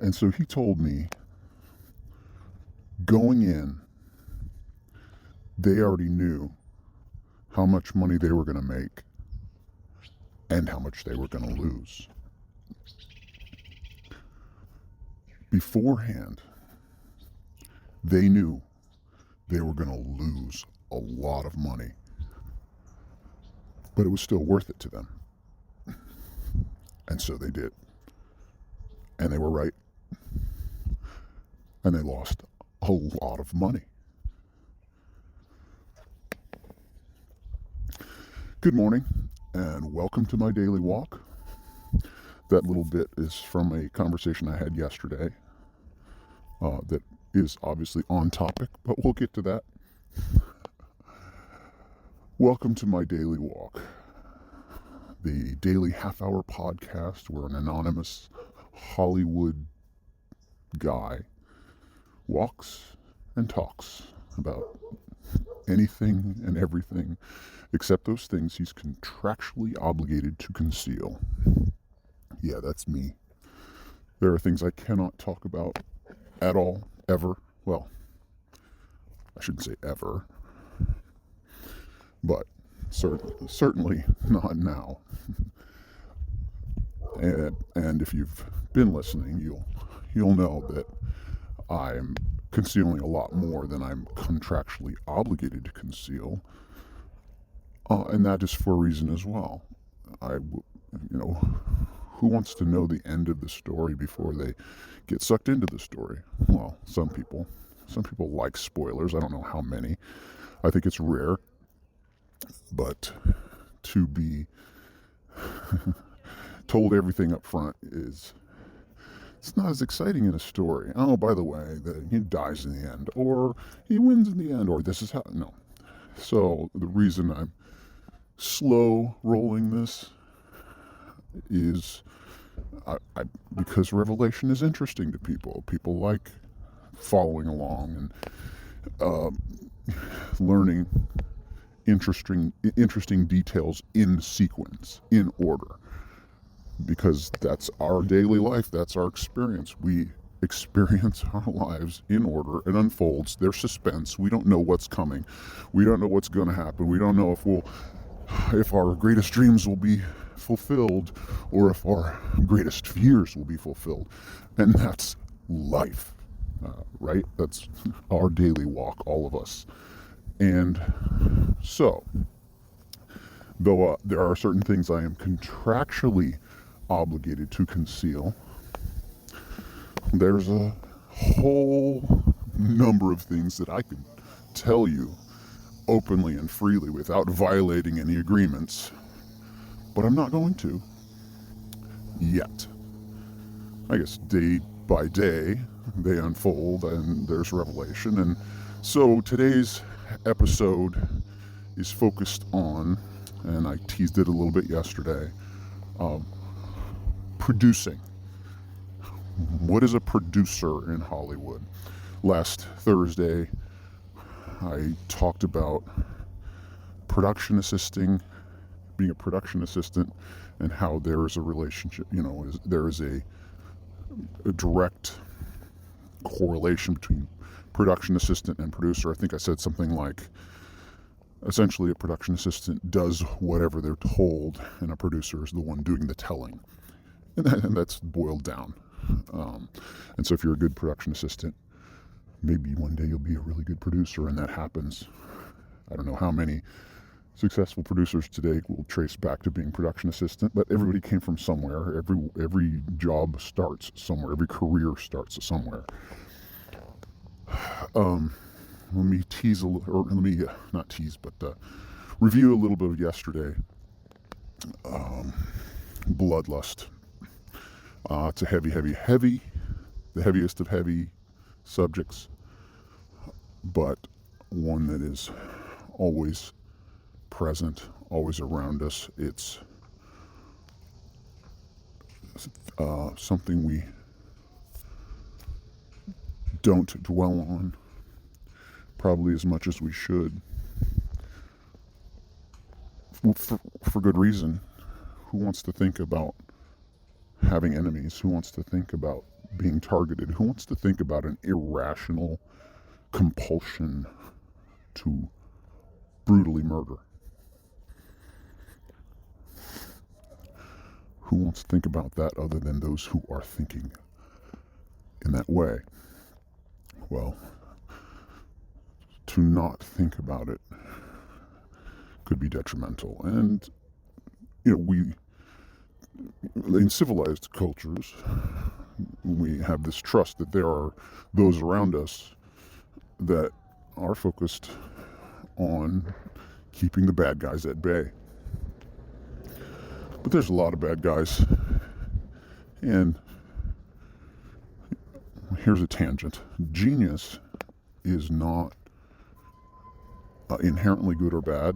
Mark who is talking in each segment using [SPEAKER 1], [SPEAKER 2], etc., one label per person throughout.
[SPEAKER 1] And so he told me, going in, they already knew how much money they were going to make and how much they were going to lose. Beforehand, they knew they were going to lose a lot of money, but it was still worth it to them. And so they did. And they were right. And they lost a lot of money. Good morning, and welcome to my daily walk. That little bit is from a conversation I had yesterday that is obviously on topic, but we'll get to that. Welcome to my daily walk, the daily half-hour podcast where an anonymous Hollywood guy walks and talks about anything and everything except those things he's contractually obligated to conceal. Yeah, that's me. There are things I cannot talk about at all, ever. Well, I shouldn't say ever, but certainly not now. And if you've been listening, you'll know that I'm concealing a lot more than I'm contractually obligated to conceal, and that is for a reason as well. Who wants to know the end of the story before they get sucked into the story? Well, some people like spoilers. I don't know how many. I think it's rare, but to be told everything up front it's not as exciting in a story. Oh, by the way, he dies in the end, or he wins in the end, or this is how. No. So the reason I'm slow rolling this is because Revelation is interesting to people. People like following along and learning interesting details in sequence, in order. Because that's our daily life, that's our experience. We experience our lives in order. It unfolds. There's suspense. We don't know what's coming. We don't know what's going to happen. We don't know if our greatest dreams will be fulfilled or if our greatest fears will be fulfilled. And that's life, right? That's our daily walk, all of us. And so, though there are certain things I am contractually obligated to conceal, there's a whole number of things that I can tell you openly and freely without violating any agreements, but I'm not going to yet. I guess day by day they unfold and there's revelation, and so today's episode is focused on, and I teased it a little bit yesterday, producing. What is a producer in Hollywood? Last Thursday, I talked about production assisting, being a production assistant, and how there is a relationship, there is a direct correlation between production assistant and producer. I think I said something like, essentially a production assistant does whatever they're told, and a producer is the one doing the telling. And that's boiled down. And so if you're a good production assistant, maybe one day you'll be a really good producer, and that happens. I don't know how many successful producers today will trace back to being production assistant, but everybody came from somewhere. Every job starts somewhere. Every career starts somewhere. Let me tease a little, or let me not tease, but review a little bit of yesterday. Bloodlust. It's a heavy, the heaviest of heavy subjects, but one that is always present, always around us. It's something we don't dwell on probably as much as we should, for good reason. Who wants to think about having enemies? Who wants to think about being targeted? Who wants to think about an irrational compulsion to brutally murder? Who wants to think about that other than those who are thinking in that way? Well, to not think about it could be detrimental. And, we, in civilized cultures, we have this trust that there are those around us that are focused on keeping the bad guys at bay. But there's a lot of bad guys. And here's a tangent. Genius is not inherently good or bad.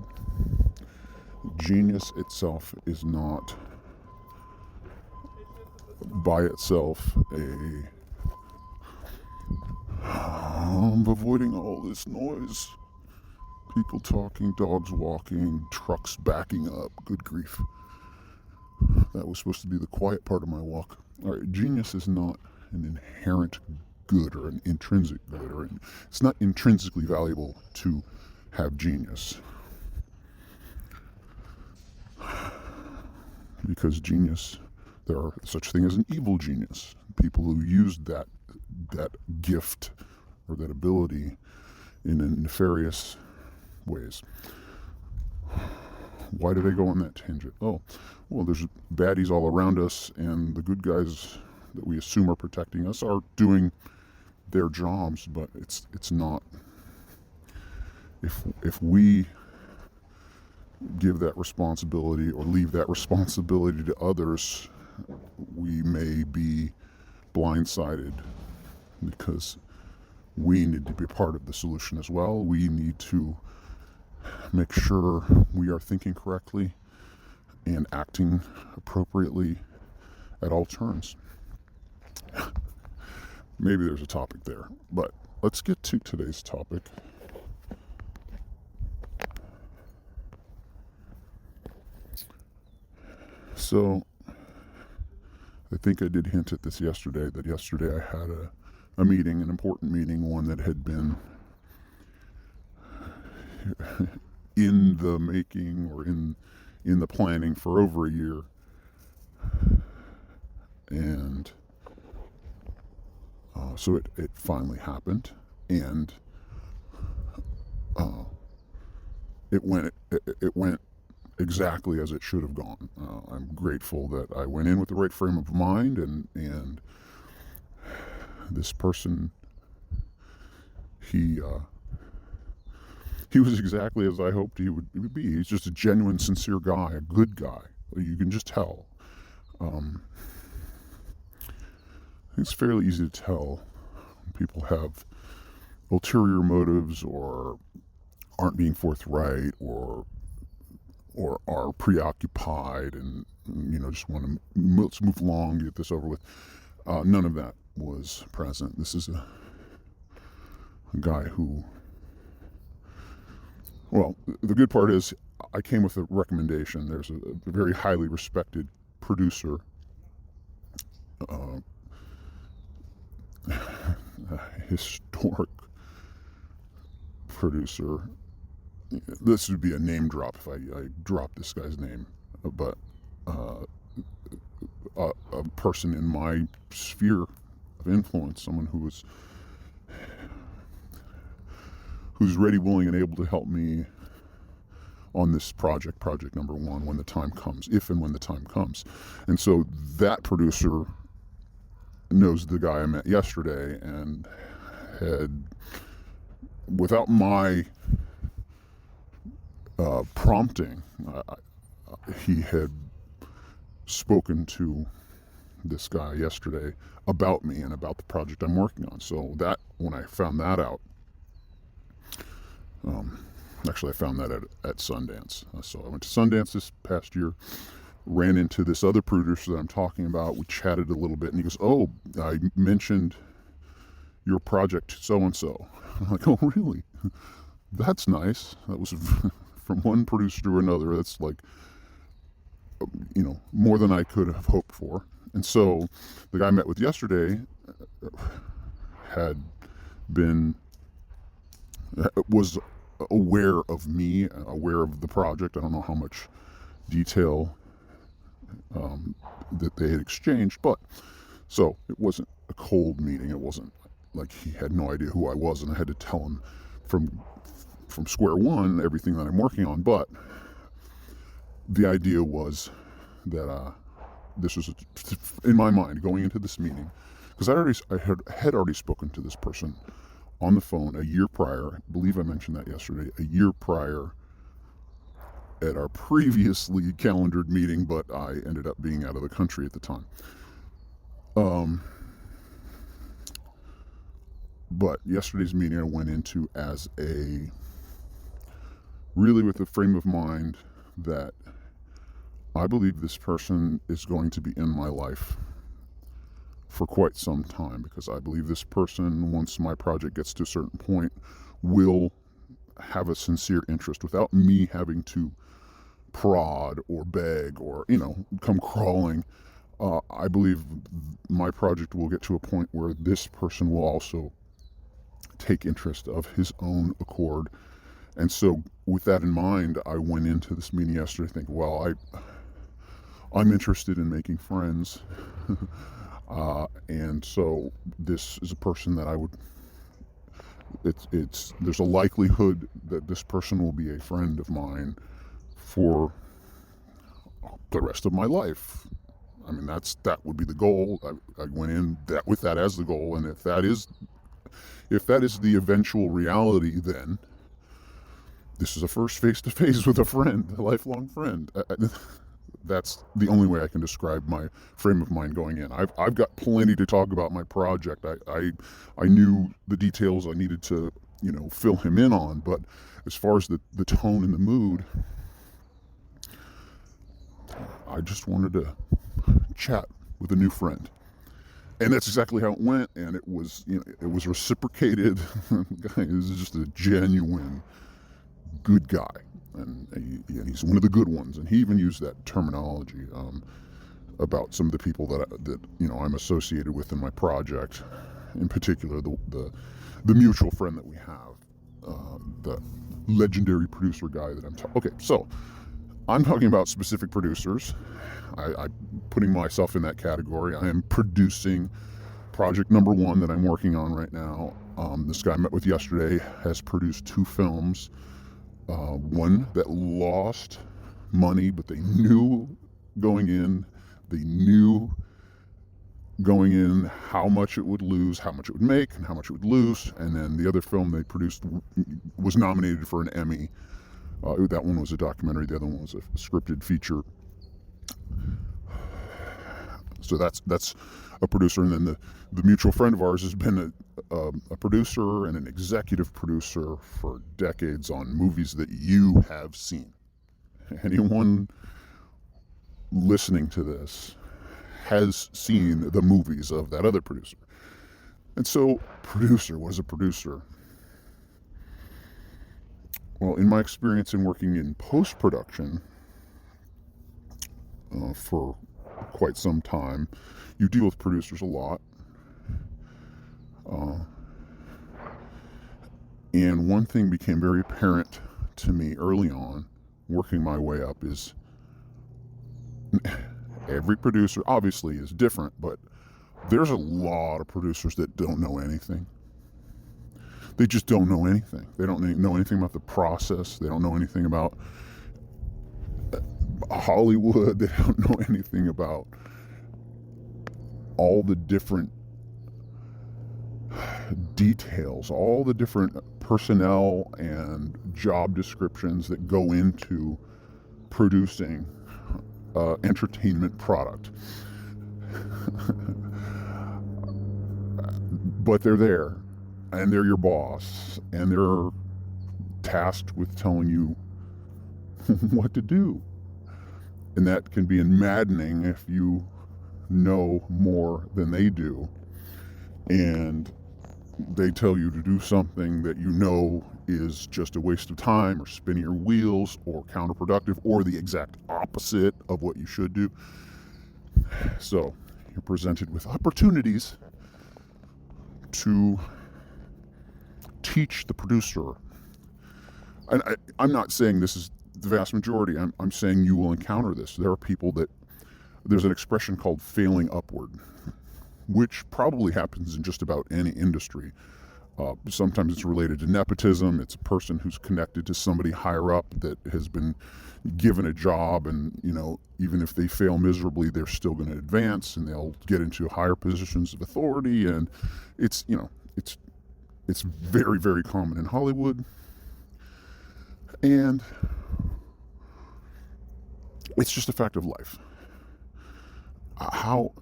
[SPEAKER 1] Genius itself is not by itself I'm avoiding all this noise. People talking, dogs walking, trucks backing up. Good grief. That was supposed to be the quiet part of my walk. All right, genius is not an inherent good or an intrinsic good, it's not intrinsically valuable to have genius. Because genius, there are such thing as an evil genius. People who use that gift or that ability in nefarious ways. Why did I go on that tangent? Oh, well, there's baddies all around us, and the good guys that we assume are protecting us are doing their jobs, but it's not. If we give that responsibility or leave that responsibility to others, we may be blindsided, because we need to be part of the solution as well. We need to make sure we are thinking correctly and acting appropriately at all turns. Maybe there's a topic there, but let's get to today's topic. So, I think I did hint at this yesterday, that yesterday I had a meeting, an important meeting, one that had been in the making or in the planning for over a year. And so it finally happened, and it went exactly as it should have gone. I'm grateful that I went in with the right frame of mind, and this person, he was exactly as I hoped he would be. He's just a genuine, sincere guy, a good guy. You can just tell. It's fairly easy to tell when people have ulterior motives or aren't being forthright or are preoccupied and just want to let's move along, get this over with. None of that was present. This is a guy who, well, the good part is I came with a recommendation. There's a very highly respected producer, a historic producer. This would be a name drop if I drop this guy's name, but a person in my sphere of influence, someone who's ready, willing, and able to help me on this project number one, when the time comes, if and when the time comes. And so that producer knows the guy I met yesterday, and had, without my prompting, he had spoken to this guy yesterday about me and about the project I'm working on. So that, when I found that out, actually I found that at Sundance. So I went to Sundance this past year, ran into this other producer that I'm talking about. We chatted a little bit, and he goes, "Oh, I mentioned your project to so-and-so." I'm like, "Oh, really? That's nice." That was from one producer to another. That's like, more than I could have hoped for. And so the guy I met with yesterday had been was aware of me, aware of the project. I don't know how much detail that they had exchanged, but so it wasn't a cold meeting. It wasn't like he had no idea who I was, and I had to tell him from square one everything that I'm working on. But the idea was that this was in my mind going into this meeting, because I had already spoken to this person on the phone a year prior. I believe I mentioned that yesterday. A year prior at our previously calendared meeting, but I ended up being out of the country at the time. But yesterday's meeting I went into as really with the frame of mind that I believe this person is going to be in my life for quite some time, because I believe this person, once my project gets to a certain point, will have a sincere interest without me having to prod or beg or, come crawling. I believe my project will get to a point where this person will also take interest of his own accord. And so with that in mind, I went into this meeting yesterday thinking, well, I'm interested in making friends. And so this is a person that I would, there's a likelihood that this person will be a friend of mine for the rest of my life. I mean, that would be the goal. I went in with that as the goal, and if that is the eventual reality, then this is a first face-to-face with a friend, a lifelong friend. That's the only way I can describe my frame of mind going in. I've got plenty to talk about my project. I knew the details I needed to, fill him in on, but as far as the tone and the mood, I just wanted to chat with a new friend. And that's exactly how it went, and it was reciprocated. He was just a genuine good guy, and he's one of the good ones. And he even used that terminology about some of the people that I'm associated with in my project. In particular, the mutual friend that we have, the legendary producer guy that I'm talking. Okay, so I'm talking about specific producers. I'm putting myself in that category. I am producing project number one that I'm working on right now. This guy I met with yesterday has produced 2 films. One that lost money, but they knew going in how much it would lose, how much it would make, and how much it would lose. And then the other film they produced was nominated for an Emmy. That one was a documentary. The other one was a scripted feature. So that's a producer. And then the mutual friend of ours has been a producer and an executive producer for decades on movies that you have seen. Anyone listening to this has seen the movies of that other producer. And so, producer, what is a producer? Well, in my experience in working in post-production for quite some time, you deal with producers a lot. And one thing became very apparent to me early on, working my way up, is every producer obviously is different, but there's a lot of producers that don't know anything. They just don't know anything. They don't know anything about the process. They don't know anything about Hollywood. They don't know anything about all the different details, all the different personnel and job descriptions that go into producing entertainment product. But they're there, and they're your boss, and they're tasked with telling you what to do. And that can be maddening if you know more than they do, and they tell you to do something that you know is just a waste of time or spinning your wheels or counterproductive or the exact opposite of what you should do. So you're presented with opportunities to teach the producer, and I'm not saying this is the vast majority, I'm saying you will encounter this. There are people that, there's an expression called failing upward, which probably happens in just about any industry. Sometimes it's related to nepotism. It's a person who's connected to somebody higher up that has been given a job, and even if they fail miserably, they're still going to advance and they'll get into higher positions of authority. And it's very, very common in Hollywood, and it's just a fact of life. How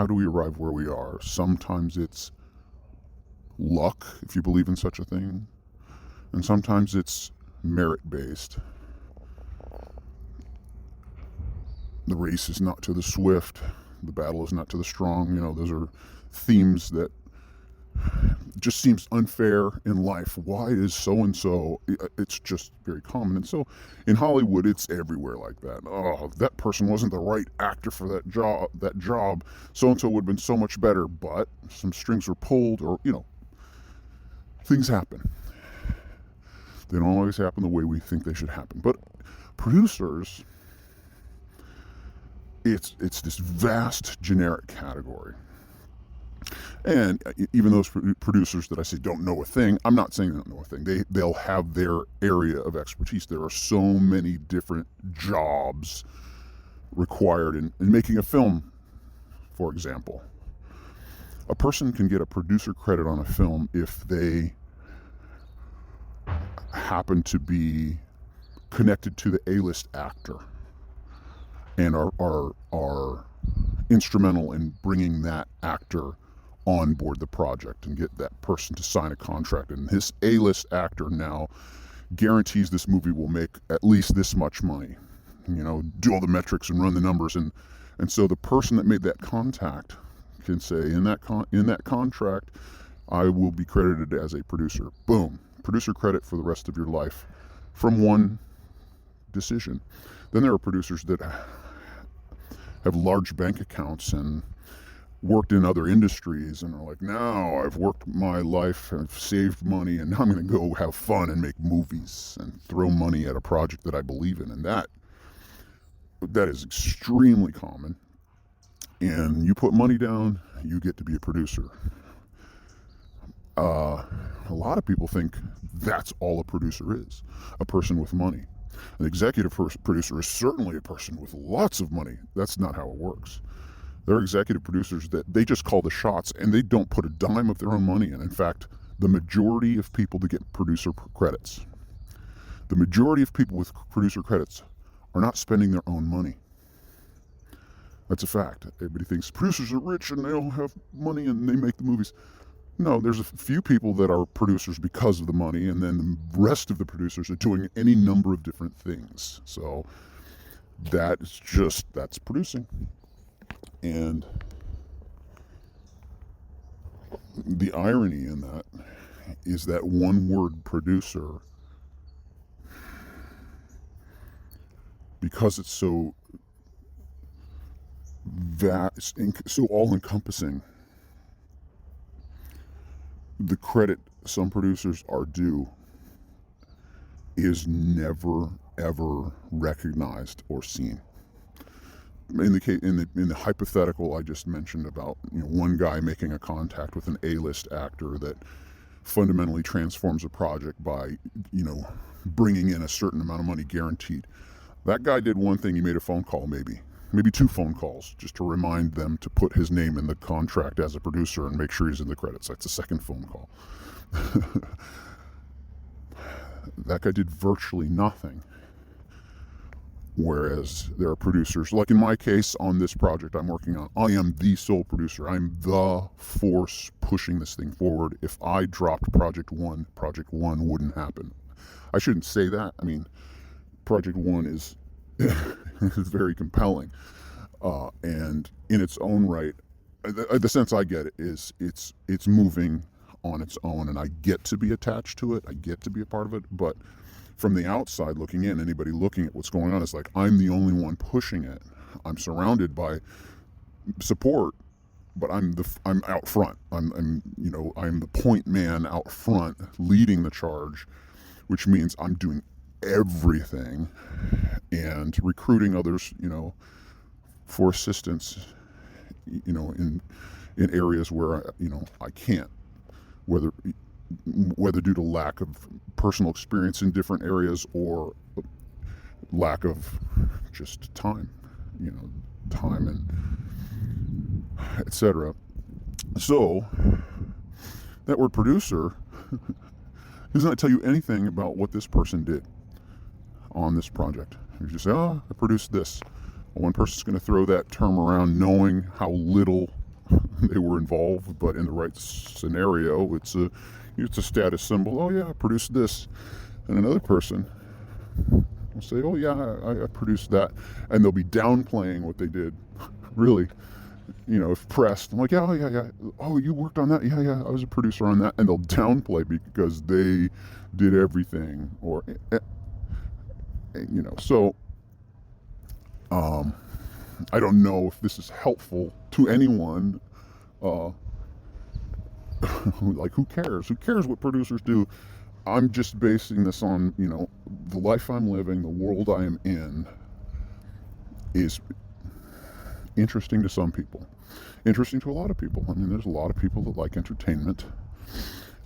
[SPEAKER 1] do we arrive where we are? Sometimes it's luck, if you believe in such a thing, and sometimes it's merit-based. The race is not to the swift, the battle is not to the strong. Those are themes that just seems unfair in life. Why is so-and-so? It's just very common. And so in Hollywood, it's everywhere like that. Oh, that person wasn't the right actor for that job. So-and-so would have been so much better, but some strings were pulled, or, things happen. They don't always happen the way we think they should happen. But producers, it's this vast generic category. And even those producers that I say don't know a thing, I'm not saying they don't know a thing. They'll have their area of expertise. There are so many different jobs required in making a film, for example. A person can get a producer credit on a film if they happen to be connected to the A-list actor and are instrumental in bringing that actor on board the project and get that person to sign a contract. And this A-list actor now guarantees this movie will make at least this much money. Do all the metrics and run the numbers, and so the person that made that contact can say in that contract, I will be credited as a producer. Boom, producer credit for the rest of your life from one decision. Then there are producers that have large bank accounts and worked in other industries and are like, now I've worked my life, I've saved money, and now I'm going to go have fun and make movies and throw money at a project that I believe in. And that is extremely common. And you put money down, you get to be a producer. A lot of people think that's all a producer is, a person with money. An executive producer is certainly a person with lots of money. That's not how it works. There are executive producers that they just call the shots, and they don't put a dime of their own money in. In fact, the majority of people that get producer credits, the majority of people with producer credits are not spending their own money. That's a fact. Everybody thinks producers are rich and they all have money and they make the movies. No, there's a few people that are producers because of the money, and then the rest of the producers are doing any number of different things. So that's producing. And the irony in that is that one word producer, because it's so vast, so all-encompassing, the credit some producers are due is never, ever recognized or seen. In the hypothetical I just mentioned about one guy making a contact with an A-list actor that fundamentally transforms a project by bringing in a certain amount of money guaranteed. That guy did one thing. He made a phone call, maybe 2 phone calls, just to remind them to put his name in the contract as a producer and make sure he's in the credits. That's the second phone call. That guy did virtually nothing. Whereas there are producers, like in my case on this project I'm working on, I am the sole producer. I'm the force pushing this thing forward. If I dropped Project 1 wouldn't happen. I shouldn't say that. I mean, Project 1 is very compelling. And in its own right, the sense I get is it's moving on its own, and I get to be attached to it. I get to be a part of it. But from the outside looking in, anybody looking at what's going on is like, I'm the only one pushing it. I'm surrounded by support, but I'm out front. I'm the point man out front, leading the charge, which means I'm doing everything and recruiting others, for assistance, in areas where I can't, whether due to lack of personal experience in different areas or lack of just time, time and etc. So that word producer does not tell you anything about what this person did on this project. You just say, oh, I produced this. Well, one person's going to throw that term around knowing how little they were involved, but in the right scenario, it's a status symbol. Oh yeah, I produced this. And another person will say, oh yeah, I produced that. And they'll be downplaying what they did. Really, if pressed, I'm like, yeah, oh, you worked on that? Yeah, I was a producer on that. And they'll downplay because they did everything, or, so I don't know if this is helpful to anyone. Like, who cares? Who cares what producers do? I'm just basing this on, the life I'm living, the world I am in is interesting to some people, interesting to a lot of people. I mean, there's a lot of people that like entertainment,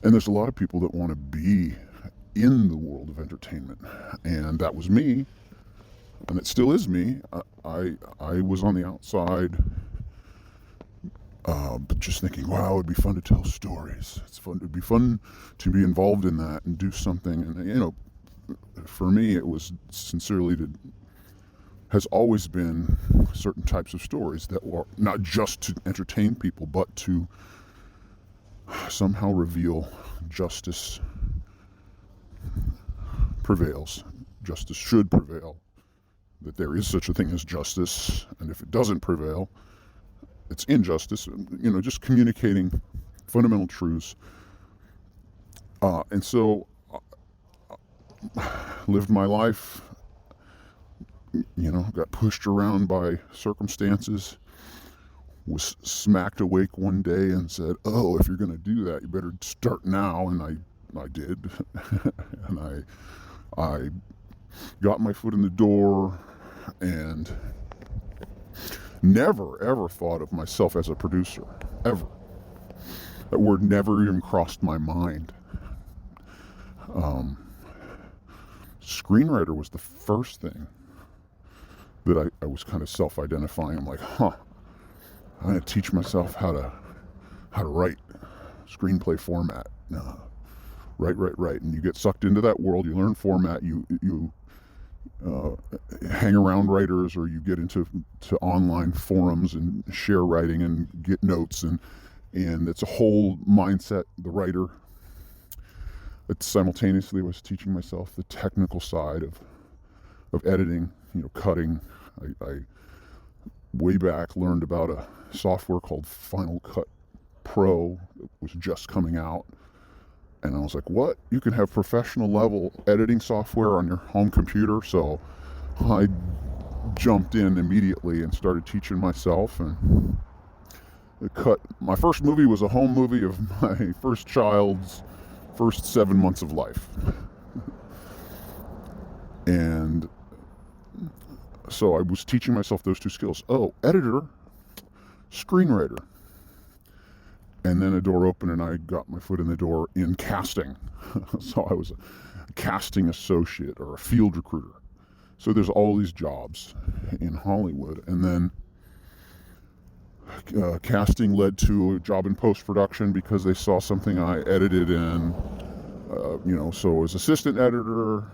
[SPEAKER 1] and there's a lot of people that want to be in the world of entertainment, and that was me, and it still is me. I was on the outside, but just thinking, wow, it would be fun to tell stories. It'd be fun to be involved in that and do something. And for me, it was has always been certain types of stories that were not just to entertain people, but to somehow reveal justice prevails. Justice should prevail. That there is such a thing as justice, and if it doesn't prevail, it's injustice. Just communicating fundamental truths. And so, lived my life. Got pushed around by circumstances, was smacked awake one day and said, oh, if you're going to do that, you better start now. And I did. And I got my foot in the door and never, ever thought of myself as a producer. Ever. That word never even crossed my mind. Screenwriter was the first thing that I was kind of self-identifying. I'm like, I'm going to teach myself how to write screenplay format. Right. And you get sucked into that world. You learn format. You hang around writers, or you get into online forums and share writing and get notes, and it's a whole mindset. The writer. It simultaneously was teaching myself the technical side of editing, cutting. I way back learned about a software called Final Cut Pro that was just coming out. And I was like, what? You can have professional level editing software on your home computer? So I jumped in immediately and started teaching myself. And my first movie was a home movie of my first child's first 7 months of life. And so I was teaching myself those two skills. Oh, editor, screenwriter. And then a door opened and I got my foot in the door in casting. So I was a casting associate or a field recruiter. So there's all these jobs in Hollywood. And then casting led to a job in post-production because they saw something I edited in. So as assistant editor,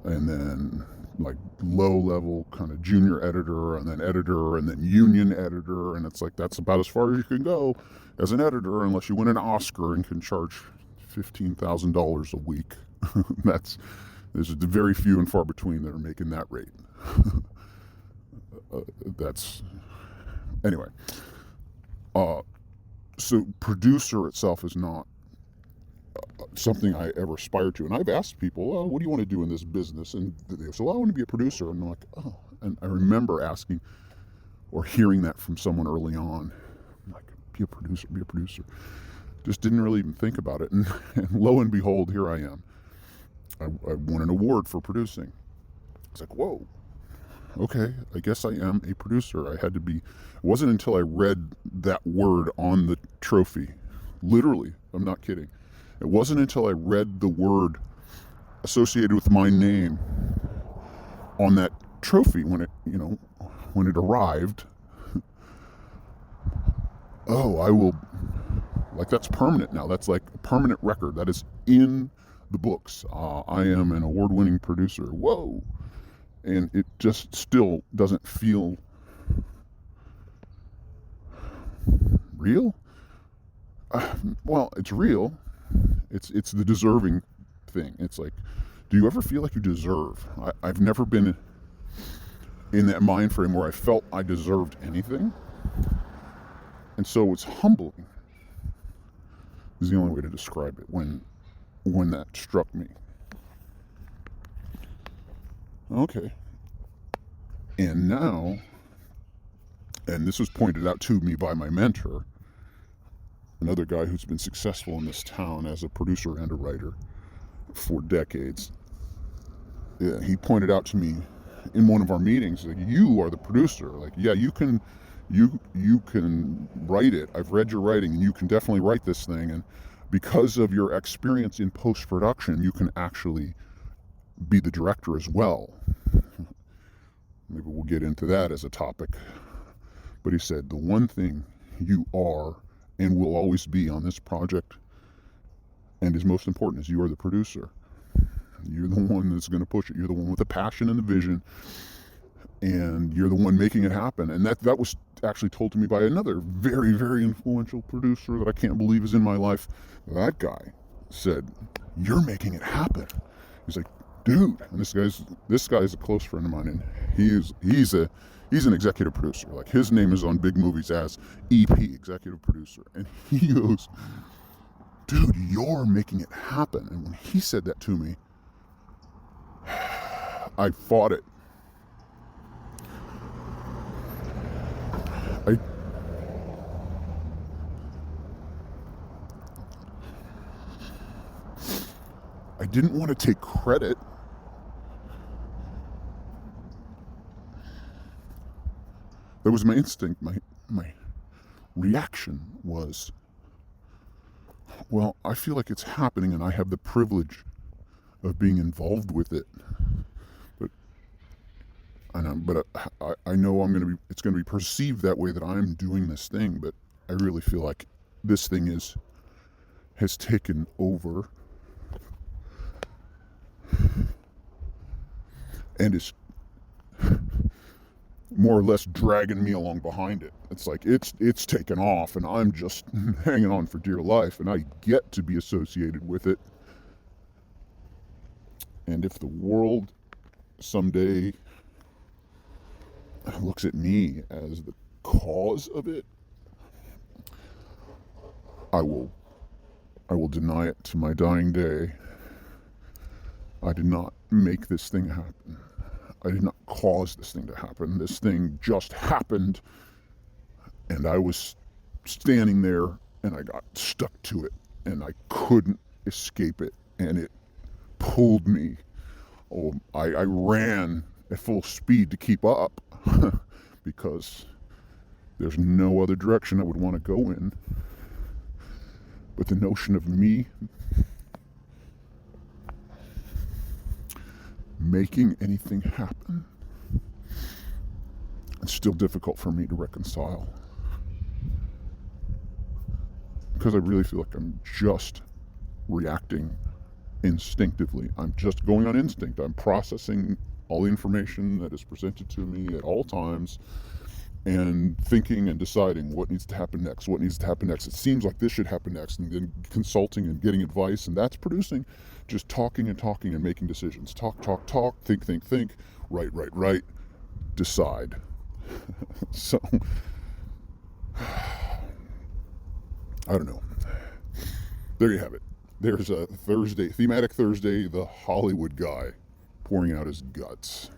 [SPEAKER 1] and then like low-level kind of junior editor, and then union editor, and it's like that's about as far as you can go as an editor unless you win an Oscar and can charge $15,000 a week. There's very few and far between that are making that rate. Anyway. So producer itself is not something I ever aspired to. And I've asked people, oh, what do you want to do in this business? And they say, well, I want to be a producer. And I'm like, oh. And I remember asking, or hearing that from someone early on. I'm like, be a producer, be a producer. Just didn't really even think about it. And lo and behold, here I am. I won an award for producing. It's like, whoa, okay, I guess I am a producer. I had to be. It wasn't until I read that word on the trophy, literally, I'm not kidding. It wasn't until I read the word associated with my name on that trophy when it arrived. Oh, I will, like, that's permanent now. That's like a permanent record. That is in the books. I am an award-winning producer. Whoa. And it just still doesn't feel real. Well, it's real. It's the deserving thing. It's like, do you ever feel like you deserve? I've never been in that mind frame where I felt I deserved anything. And so it's humbling is the only way to describe it when that struck me. Okay. And now, and this was pointed out to me by my mentor, another guy who's been successful in this town as a producer and a writer for decades. Yeah, he pointed out to me in one of our meetings, like, you are the producer. Like, yeah, you can write it. I've read your writing, and you can definitely write this thing. And because of your experience in post-production, you can actually be the director as well. Maybe we'll get into that as a topic. But he said, the one thing you are and will always be on this project, and is most important, is you are the producer. You're the one that's going to push it. You're the one with the passion and the vision, and you're the one making it happen. And that was actually told to me by another very, very influential producer that I can't believe is in my life. That guy said, you're making it happen. He's like, dude, and this guy's a close friend of mine, and he's an executive producer. Like, his name is on big movies as EP, executive producer. And he goes, dude, you're making it happen. And when he said that to me, I fought it. I didn't want to take credit. That was my instinct. My reaction was, well, I feel like it's happening and I have the privilege of being involved with it. But I know it's going to be perceived that way, that I'm doing this thing, but I really feel like this thing has taken over and is more or less dragging me along behind it. It's like it's taken off and I'm just hanging on for dear life, and I get to be associated with it. And if the world someday looks at me as the cause of it, I will deny it to my dying day. I did not make this thing happen. I did not cause this thing to happen. This thing just happened, and I was standing there, and I got stuck to it, and I couldn't escape it, and it pulled me. Oh, I ran at full speed to keep up because there's no other direction I would want to go in. But the notion of me making anything happen, it's still difficult for me to reconcile, because I really feel like I'm just reacting instinctively. I'm just going on instinct. I'm processing all the information that is presented to me at all times and thinking and deciding what needs to happen next. It seems like this should happen next, and then consulting and getting advice, and that's producing. Just talking and making decisions. Talk, think, write, decide. So, I don't know. There you have it. There's a thematic Thursday, the Hollywood guy pouring out his guts.